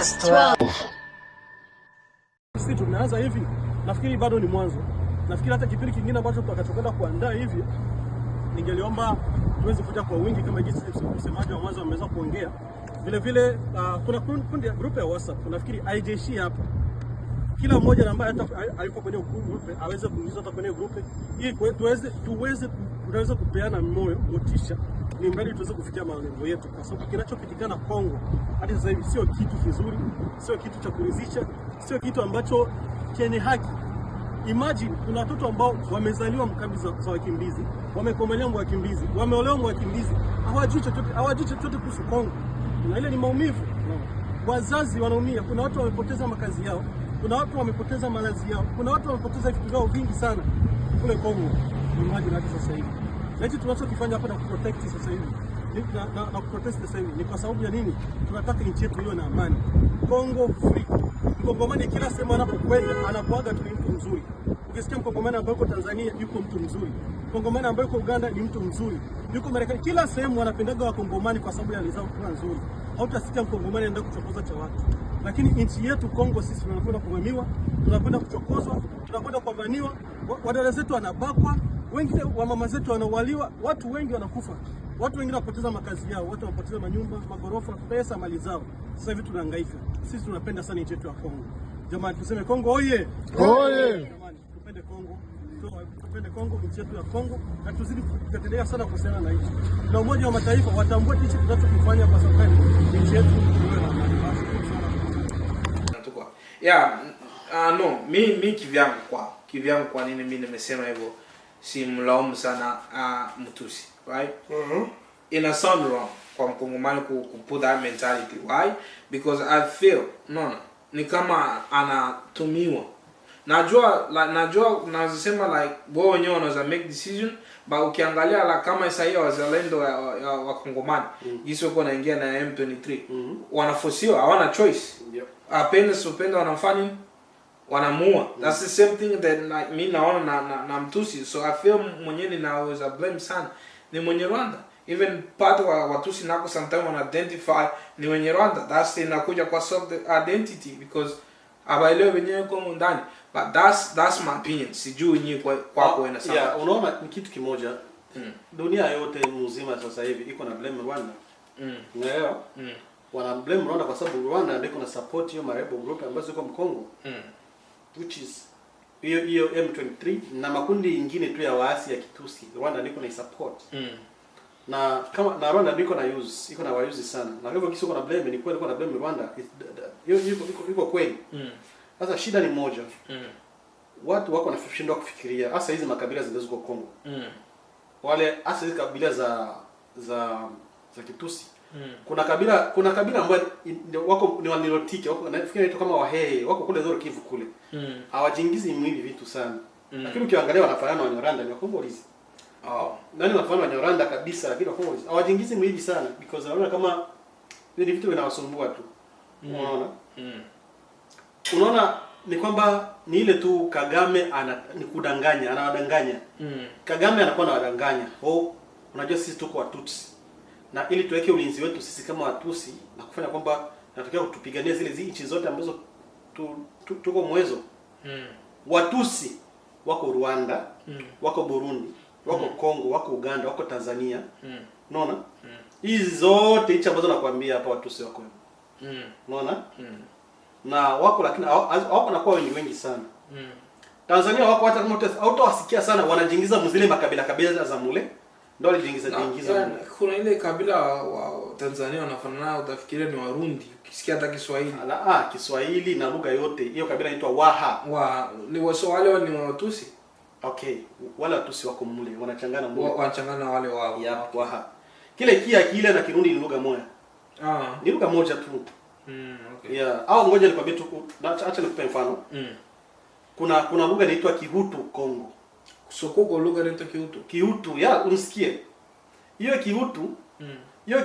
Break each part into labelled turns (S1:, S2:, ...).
S1: Plus 12.
S2: Sisi tumeanza hivi, nafikiri bado ni mwanzo. Nafikiri hata kipindi kingine ambacho tutakachokwenda kuandaa hivi, ningeliomba tuweze kuja kwa wingi kama jinsi msemaji wa mwanzo ameweza kuongea. Vile vile kuna kundi ya group ya WhatsApp. Nafikiri haijaishi hapa. Kila mmoja ambaye alipo kwenye group aweze kuingiza hata kwenye group ili tuweze kupeana moyo, motisha, ni mradi tuweze kufikia malengo yetu, kwa sababu kinachopitikana Kongo hadi sasa hivi sio kitu kizuri, sio kitu cha kuridhisha, sio kitu ambacho chenye haki. Imagine kuna watoto ambao wamezaliwa mkambi za wakimbizi, wamekomelea wakimbizi, wameolewa wakimbizi, hawajui chochote kuhusu Kongo. Na ile ni maumivu. Wazazi wanaumia, kuna watu wamepoteza makazi yao, kuna watu wamepoteza malazi yao, kuna watu wamepoteza vitu vyao vingi sana kule Kongo. Imagine hadi sasa hivi. Na hicho tunachokifanya hapa na kuprotect sasa hivi. Na kuprotest sasa hivi ni kwa sababu ya nini? Tunataka nchi yetu iwe na amani. Kongo free. Mkongomani kila sehemu anapokwenda anakuaga tu mtu mzuri. Ukisikia Mkongomani ambaye yuko Tanzania yuko mtu mzuri. Mkongomani ambaye yuko Uganda ni mtu mzuri. Yuko Marekani, kila sehemu wanapendaga Wakongomani kwa sababu ya hali zao kuwa nzuri. Hautasikia Mkongomani anaenda kuchokoza cha watu. Lakini nchi yetu Kongo sisi tunakwenda kuvamiwa, tunakwenda kuchokozwa, tunakwenda kuvamiwa, wadada zetu wanabakwa, wengine wa mama zetu wanaualiwa, watu wengi wanakufa. Watu wengine wanapoteza makazi yao, watu wanapoteza manyumba, magorofa, pesa, mali zao. Sasa hivi tunahangaika. Sisi tunapenda sana nchi yetu ya Kongo. Jamani, tuseme Kongo oye!
S1: Oye!
S2: Jamani, tupende Kongo. Tupende Kongo, nchi yetu ya Kongo, na tuzidi kutetea sana kuhusiana na nchi. Na Umoja wa Mataifa watambue hichi tunachokifanya kwa sababu nchi yetu iwe na amani.
S3: No, mi kivyangu kwa nini mimi nimesema hivyo, si mlaumu sana Mtusi, right? In a sound wrong kwa Mkongomani ku put that mentality. Why? Because I feel ni kama anatumiwa. Najua nazisema like wewe wenyewe unaweza make decision, but ukiangalia la kama Isaia wazalendo wa Kongomani jinsi wako naingia na M23 wanafosiwa, hawana choice. Apenda supenda wanafanya wanamuua. That's the same thing that like me naona na Mtusi. So I feel mwenyewe ninaweza blame sana ni mwenye Rwanda. Even part wa Watusi nako sometimes wana identify ni mwenye Rwanda. That's inakuja kwa self identity because abaelewe wenyewe kwa ndani. But that's my opinion. Sijui nyinyi kwako ina sawa.
S2: Yeah, unaona ni kitu kimoja. Dunia yote mzima sasa hivi iko na blame Rwanda. Unaelewa? Wana blame Rwanda kwa sababu Rwanda ndio kuna support hiyo marebo group ambazo ziko Mkongo. Which is hiyo M23 na makundi mengine tu ya waasi ya Kitusi. Rwanda ndio kuna support. Na kama na Rwanda ndio iko na wayuzi sana. Na hivyo kisi kuna blame ni kweli kuna blame Rwanda. Hiyo iko kweli. Sasa shida ni moja. Watu wako wanashindwa kufikiria hasa hizi makabila zilizo Kongo. Wale hasa hizi kabila za Kitusi. Kuna kabila ambayo wako ni wanilotiki, wako nafikiri inaitwa kama Wahehe, wako kule Zoro Kivu kule. Hawajiingizi mwili vitu sana. Lakini ukiangalia wanafanana Wanyarwanda ni Wakongolizi. Nani wanafanana Wanyarwanda kabisa lakini Wakongolizi. Hawajiingizi mwili sana because wanaona kama vile vitu vinawasumbua tu. Unaona? Unaona ni kwamba ni ile tu Kagame ni kudanganya, anawadanganya. Kagame anakuwa anawadanganya. Unajua sisi tuko Watutsi. Na ili tuweke ulinzi wetu sisi kama Watusi na kufanya kwamba natokea kutupigania zile nchi zote ambazo tuko mwezo. Watusi wako Rwanda, wako Burundi, wako Kongo, wako Uganda, wako Tanzania. Unaona? Hizi zote nchi ambazo nakwambia hapa Watusi wako. Unaona? Na wako lakini wako nakuwa wengi sana. Tanzania wako hata kama hautawasikia sana wanajiingiza mzile makabila za mule. Ndio alijiingiza.
S3: Kuna ile kabila wa Tanzania wanafanana utafikiria ni Warundi. Ukisikia hata Kiswahili.
S2: Kiswahili na lugha yote. Hiyo kabila inaitwa Waha.
S3: Ni wale ni Watusi.
S2: Okay, wale Watusi wako mule, wanachangana mule.
S3: Wanachangana wale wao.
S2: Yep, Waha. Kile na Kirundi ni lugha moja. Ni lugha moja tu.
S3: Okay.
S2: Yeah, au ngoja nikwambie tu, acha nikupe mfano. Kuna lugha inaitwa Kihutu Kongo.
S3: Sokoko lugha inaitwa
S2: Kihutu, unisikie. Hiyo Kihutu,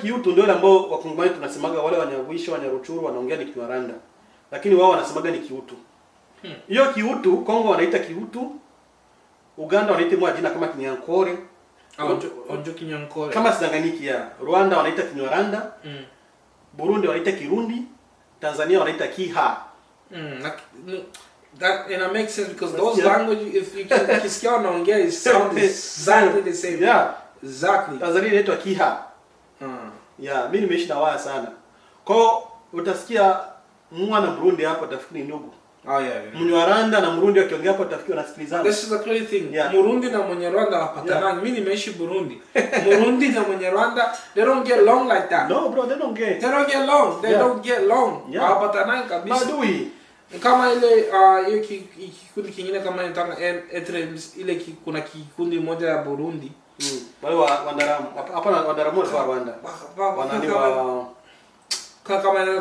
S2: Kihutu ndio ile ambao Wakongomani tunasemaga wale Wanyawisho, Wanyaruchuru wanaongea ni Kinyarwanda. Lakini wao wanasemaga ni Kihutu. Hiyo Kihutu Kongo wanaita Kihutu. Uganda wanaita mwa jina kama Kinyankore.
S3: Onjo Kinyankore.
S2: Kama sidanganyiki Rwanda wanaita Kinyarwanda. Burundi wanaita Kirundi. Tanzania wanaita Kiha.
S3: That and it makes sense because those language, if you can ukisikia wanaongea it sounds exactly the same.
S2: Yeah.
S3: Exactly.
S2: Tanzania inaitwa Kiha. Yeah, mimi nimeishi na waya sana. Kwa hiyo utasikia mwa na Burundi hapo utafikiri ni ndugu.
S3: Oh yeah.
S2: Mnyarwanda na Murundi wakiongea hapo utafikiri wanasikilizana.
S3: This is the crazy thing. Yeah. Murundi na Munyarwanda hawapatanani. Mimi nimeishi Burundi. Murundi na Munyarwanda, they don't get along like that.
S2: No bro, they don't get.
S3: They don't get along. They don't get along. Hawapatanani kabisa.
S2: Madui.
S3: Kama ile hiyo kikundi kingine kama inataka Etrens ile kuna kikundi moja ya Burundi.
S2: Wale Wandaramu. Hapana Wandaramu wa Rwanda. Wanani wa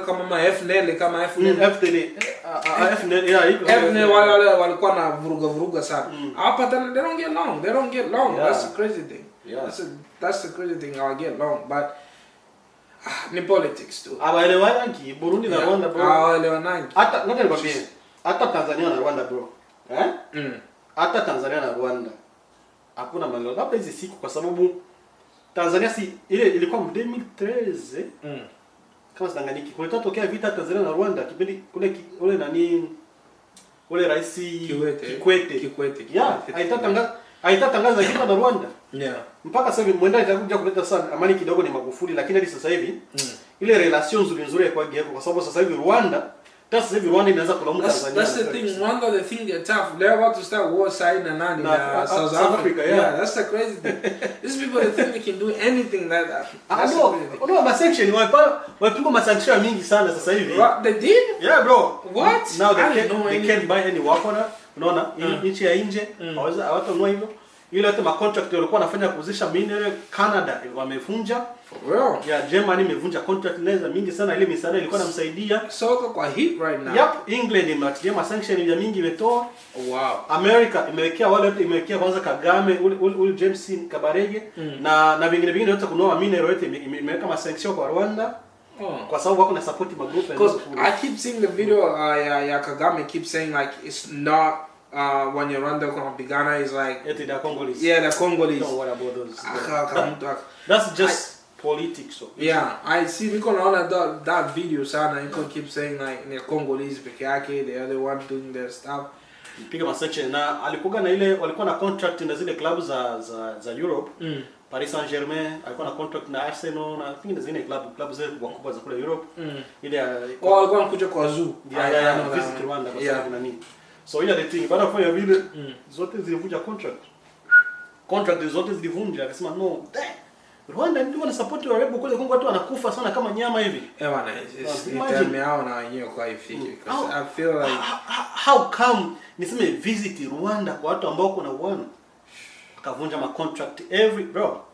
S3: kama FNL kama FNL
S2: FNL yeah iko
S3: FNL wale walikuwa na vuruga sana. Hapa they don't get along. They don't get along. Yeah. That's the crazy thing. Yeah. That's the crazy thing. I get along but ni politics tu.
S2: Hawaelewanagi Burundi na Rwanda bro.
S3: Hawaelewanagi.
S2: Hata ngoja nikwambie. Hata Tanzania na Rwanda bro. Hata Tanzania na Rwanda. Hakuna maneno. Labda hizi siku kwa sababu Tanzania si ile ilikuwa 2013 kama sidanganyiki. Kulitokea vita Tanzania na Rwanda kipindi kule ule nani ule rais Kikwete. Yeah, haitatangaza vita na Rwanda. Yeah. Mpaka sasa hivi mwenda itakuja kuleta sana amani kidogo ni Magufuli lakini hadi sasa hivi ile relation nzuri kwa geko kwa sababu sasa hivi Rwanda inaanza kulaumu Tanzania.
S3: That's the thing. Rwanda they think they're tough. They're about to start war side and South Africa. Yeah, that's the crazy thing. These people they think they can do anything like that.
S2: No, ma sanction wapigwa ma sanction mingi sana sasa hivi.
S3: They did?
S2: Yeah, bro.
S3: What?
S2: Now they can't buy any weapon. Unaona? Nchi ya nje hawatanunua hivyo. Ile hata ma contract walikuwa wanafanya kuuzisha mineral Canada wamevunja.
S3: Well,
S2: yeah, Germany imevunja contract neza mingi sana ile misaada ilikuwa inamsaidia.
S3: So kwa hit right now.
S2: Yep, England imewatilia ma sanction ya mingi imetoa.
S3: Wow.
S2: America imewekea wale wote imewekea kwanza Kagame ule James Kabarege na vingine yote kununua mineral yote imeweka ma sanction kwa Rwanda. Kwa sababu wako na support ma group and
S3: I keep seeing the video ya Kagame keep saying like it's not when you're Rwanda Ghana is like
S2: the Congolese.
S3: Yeah, the Congolese.
S2: Don't worry about those. That's just politics. So.
S3: Yeah, I see. We can on that video, sana. You can keep saying like the Congolese, Pekake, the other one doing their stuff.
S2: Piga masection na alikuwa na ile walikuwa na contract na zile club za Europe. Paris Saint-Germain alikuwa na contract na Arsenal na pengine zingine club zile kubwa za kule Europe. Ile
S3: walikuwa wanakuja kwa zoo.
S2: Yeah, visit Rwanda kwa sababu na nini. So ile the thing baada kufanya vile zote zilivunja contract zote zilivunja akasema no Rwanda ndio wana support wa rebel kule Kongo watu wanakufa sana kama nyama hivi
S3: bwana itemea na wenyewe kwa ifiki because I feel like
S2: how come niseme visit Rwanda kwa watu ambao kuna uwana akavunja ma contract every bro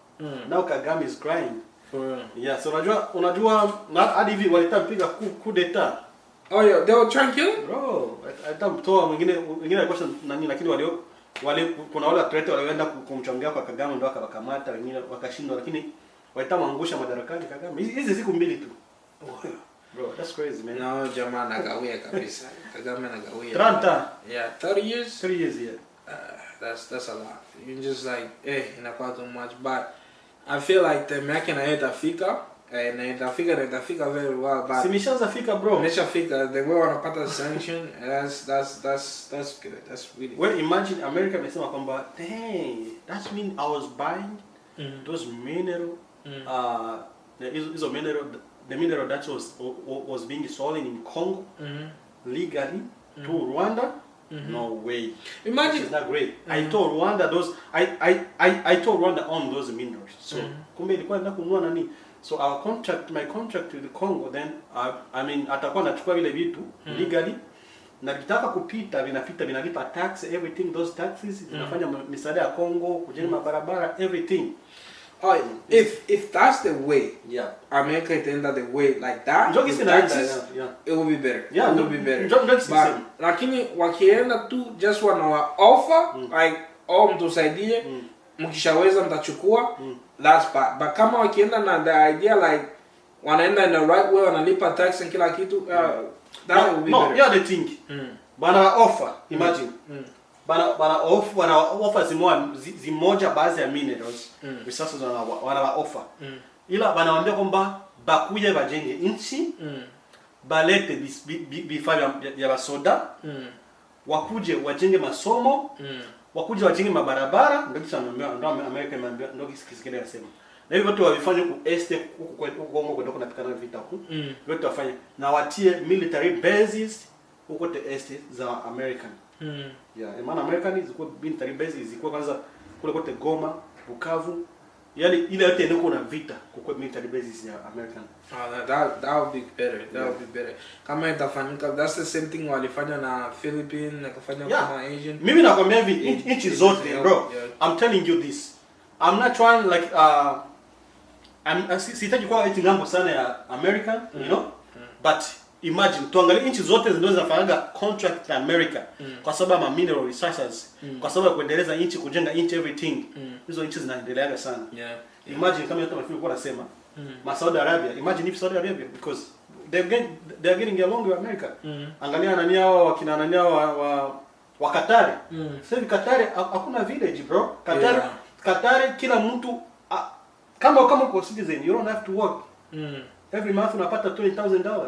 S2: now Kagame is crying
S3: for real.
S2: Yeah, so unajua hadi hivi walitampiga coup d'etat.
S3: Oh yeah, they were trying to kill?
S2: Bro, atamtoa mwingine alikuwa nani lakini wale kuna wale atlete walienda kumchongea kwa Kagame ndio akawakamata wengine wakashindwa lakini walitamwangusha madarakani Kagame. Hizi siku mbili tu. Bro, that's crazy man.
S3: No, jamaa anagawia kabisa. Kagame anagawia.
S2: 30.
S3: Yeah, 30 years?
S2: 3 years yeah.
S3: That's a lot. You just like inakuwa too much but I feel like the American Africa and itafika very well but
S2: Simeshaanza fika bro.
S3: Imeshafika the way wanapata sanction that's good. That's really
S2: well imagine America imesema kwamba dang that mean I was buying those mineral the mineral that was being stolen in Congo legally to Rwanda. No way.
S3: Imagine
S2: it's not great. I told Rwanda those I told Rwanda on those minerals. So kumbe ilikuwa ndio kununua nani. So my contract with Congo then I mean atakuwa anachukua vile vitu legally na kitaka kupita vinalipa tax everything those taxes zinafanya misaada ya Congo kujenga mabarabara everything.
S3: If that's the way,
S2: yeah,
S3: America is the way like that,
S2: taxes,
S3: it will be better.
S2: Yeah,
S3: it will be better. Lakini wakienda tu just wana offer like mtusaidie mkishaweza mtachukua that's bad. But kama wakienda na the idea like wanaenda in the right way wanalipa tax and kila kitu that will be better.
S2: Yeah, the thing. Bana offer, imagine. Bana offer zimoja baadhi ya minerals resources wana offer ila banawaambia kwamba bakuja bajenge nchi balete vifaa vya basoda, wakuje wajenge masomo, wakuje wajenge mabarabara, ndio kisha ndio Amerika imeambia ndio kisikile yasema. Na hivyo watu wavifanye ku este huko Kongo kwenda kunapikana vita huko. Wote wafanye na watie military bases huko te este za American. Yeah, maana American ziko military bases ziko kwanza kule kote Goma, Bukavu. Yaani ile yote ndio kuna vita kwa military bases ya American.
S3: That would be better. That would be better. Kama itafanyika, that's the same thing walifanya na Philippines, na kufanya kama Asian.
S2: Mimi nakwambia hivi nchi zote bro. I'm telling you this. I'm not trying like sitaki kwa eti ngambo sana ya American, you know? But imagine tuangalie nchi zote zinaweza kufanya contract na America kwa sababu ya mineral resources, kwa sababu ya kuendeleza nchi, kujenga nchi, everything. Hizo nchi zinaendeleaga sana. Imagine kama yote mafikiri kwa nasema Saudi Arabia, imagine if Saudi Arabia, because they're getting along with America. Angalia nani hao wakina nani hao wa Qatar. Sasa Qatar hakuna village bro. Qatar kila mtu kama uko citizen, you don't have to work. Every month unapata $20,000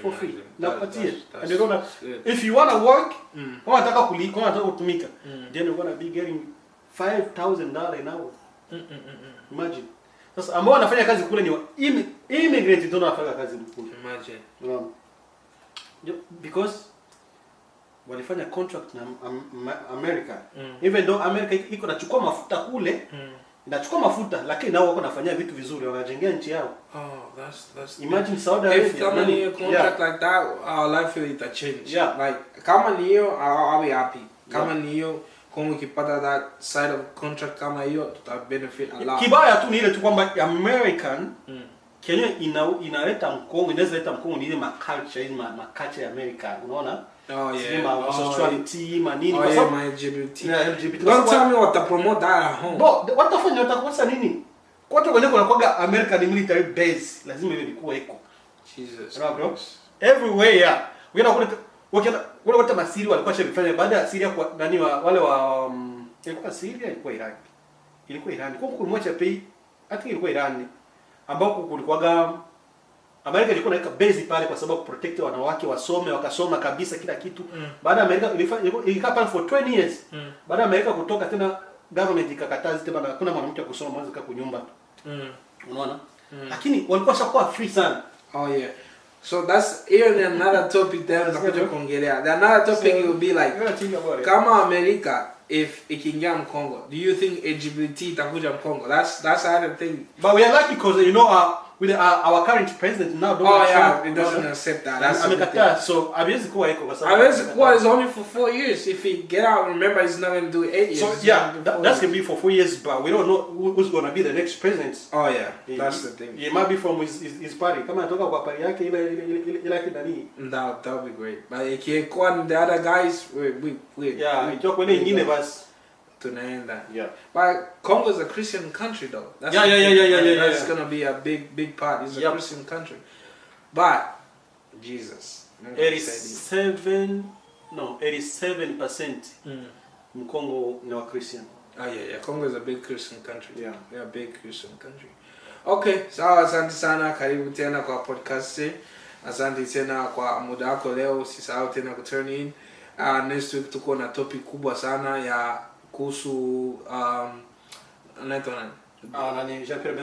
S2: for free. Napatie. And you don't have, if you want to work, kama unataka kuliko, kama unataka kutumika, then you're going to be getting $5,000 an hour. Imagine. Sasa ambao wanafanya kazi kule ni immigrant ndio wanafanya kazi kule. Imagine. Because walifanya contract na America. Even though America iko nachukua mafuta kule, inachukua mafuta lakini nao wako nafanyia vitu vizuri, wanajengea nchi yao.
S3: That's
S2: imagine Saudi Arabia.
S3: If kama ni contract like that, our life will change. Like kama ni hiyo, I'll be happy. Kama ni hiyo Kongo kipata that side of contract kama hiyo, tuta benefit a lot. Kibaya
S2: tu ni ile tu kwamba American Kenya inaleta mkongo, inaweza leta mkongo ni ile culture ya America, unaona? Homosexuality, manini,
S3: kwa sababu LGBT. Don't tell me what to promote that at home.
S2: But watafanya watakosa nini? Watu wenyewe wanakuwa American military base, lazima iwe ikuwe iko.
S3: Jesus.
S2: Bro. Everywhere yeah. Wale wote masiri walikuwa shafanya baada ya Syria kwa nani wale ilikuwa Syria, ilikuwa Iraq. Ilikuwa Iran. Kwa kumwacha pei, hata ilikuwa Iran ambao kulikuwa Amerika ilikuwa inaweka base pale kwa sababu protect wanawake wasome, wakasoma kabisa kila kitu. Baada ya Amerika ilikaa pale for 20 years. Baada ya Amerika kutoka tena government ikakataza tena hakuna mwanamke kusoma, mwanzo kaa kunyumba. Unaona? Lakini walikuwa shakuwa free sana.
S3: Oh yeah. So that's even another topic there nakuja kuongelea. The another topic will be like kama America if ikiingia Mkongo, do you think LGBT itakuja Mkongo? That's another thing.
S2: But we are lucky because you know with our current president now
S3: it doesn't accept that. That's
S2: amekataa. So hawezi kuwa iko kwa sababu
S3: hawezi kuwa is only for 4 years. If he get out, remember he's not going to do 8 years.
S2: So yeah, that's going to be for 4 years, but we don't know who's going to be the next president.
S3: Oh yeah, that's the thing.
S2: He might be from his party. Kama anatoka kwa party yake ile kidani.
S3: That would be great. But ikikuwa the other guys we
S2: yeah, ikiwa kwa nyingine basi
S3: tunaenda.
S2: Yeah.
S3: But Congo is a Christian country though.
S2: That's
S3: That's going to be a big part. It's a Christian country. But Jesus.
S2: 87% Mkongo ni wa Christian.
S3: Yeah. Congo is a big Christian country.
S2: Yeah.
S3: They're a big Christian country. Okay, sawa, asante sana, karibu tena kwa podcast. Asante tena kwa muda wako leo, usisahau tena ku turn in. Next week tuko na topic kubwa sana ya kuhusu anaitwa nani? Jean-Pierre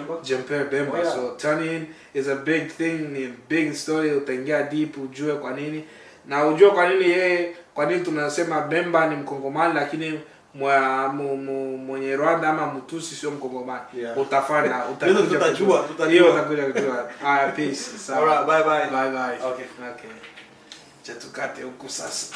S3: Bemba. Oh, yeah. So turn in is a big thing, ni big story, utaingia deep ujue kwa nini. Na ujue kwa nini yeye, kwa nini tunasema Bemba ni Mkongomani lakini mwenye Rwanda ama Mtusi sio Mkongomani. Utafanya utakuja kujua. Peace.
S2: Alright, bye.
S3: Okay. Chatukate huku sasa.